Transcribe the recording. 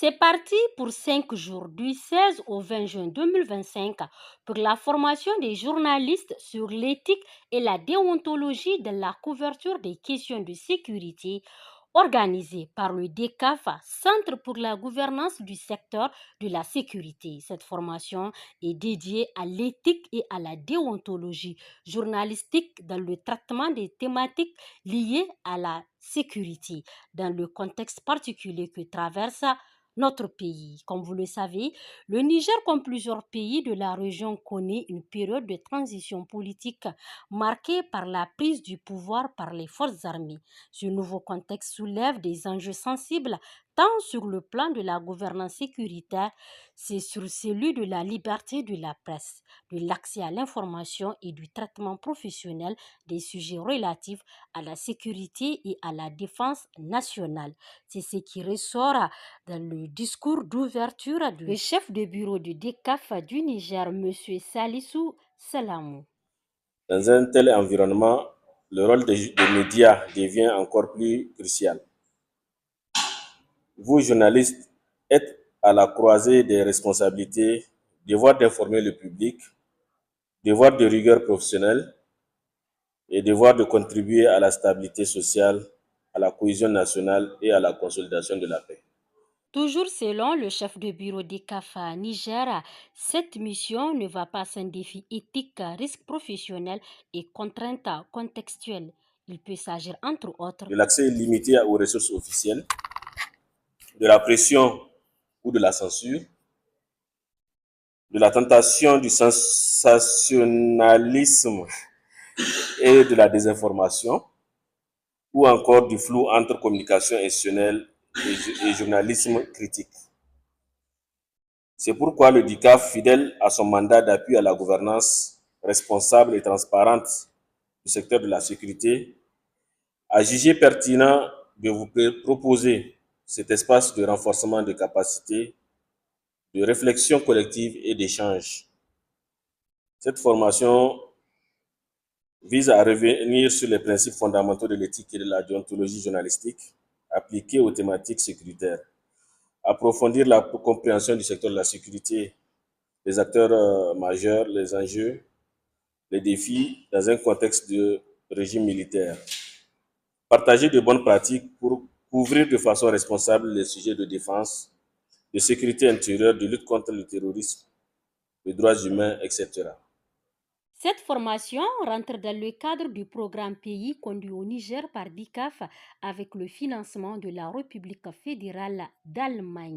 C'est parti pour 5 jours, du 16 au 20 juin 2025, pour la formation des journalistes sur l'éthique et la déontologie de la couverture des questions de sécurité, organisée par le DECAF, Centre pour la gouvernance du secteur de la sécurité. Cette formation est dédiée à l'éthique et à la déontologie journalistique dans le traitement des thématiques liées à la sécurité, dans le contexte particulier que traverse notre pays. Comme vous le savez, le Niger, comme plusieurs pays de la région, connaît une période de transition politique marquée par la prise du pouvoir par les forces armées. Ce nouveau contexte soulève des enjeux sensibles tant sur le plan de la gouvernance sécuritaire, c'est sur celui de la liberté de la presse, de l'accès à l'information et du traitement professionnel des sujets relatifs à la sécurité et à la défense nationale. C'est ce qui ressort dans le discours d'ouverture du chef de bureau du DECAF du Niger, M. Salissou Salamou. Dans un tel environnement, le rôle des médias devient encore plus crucial. Vous, journalistes, êtes à la croisée des responsabilités, devoir d'informer le public, devoir de rigueur professionnelle et devoir de contribuer à la stabilité sociale, à la cohésion nationale et à la consolidation de la paix. Toujours selon le chef de bureau d'ICAFA Niger, cette mission ne va pas sans défi éthique, risque professionnel et contraintes contextuelles. Il peut s'agir entre autres De l'accès limité aux ressources officielles, de la pression ou de la censure, de la tentation du sensationnalisme et de la désinformation, ou encore du flou entre communication institutionnelle et journalisme critique. C'est pourquoi le DICAF, fidèle à son mandat d'appui à la gouvernance responsable et transparente du secteur de la sécurité, a jugé pertinent de vous proposer cet espace de renforcement de capacités, de réflexion collective et d'échange. Cette formation vise à revenir sur les principes fondamentaux de l'éthique et de la déontologie journalistique appliqués aux thématiques sécuritaires, approfondir la compréhension du secteur de la sécurité, les acteurs majeurs, les enjeux, les défis dans un contexte de régime militaire, partager de bonnes pratiques pour couvrir de façon responsable les sujets de défense, de sécurité intérieure, de lutte contre le terrorisme, les droits humains, etc. Cette formation rentre dans le cadre du programme pays conduit au Niger par DICAF avec le financement de la République fédérale d'Allemagne.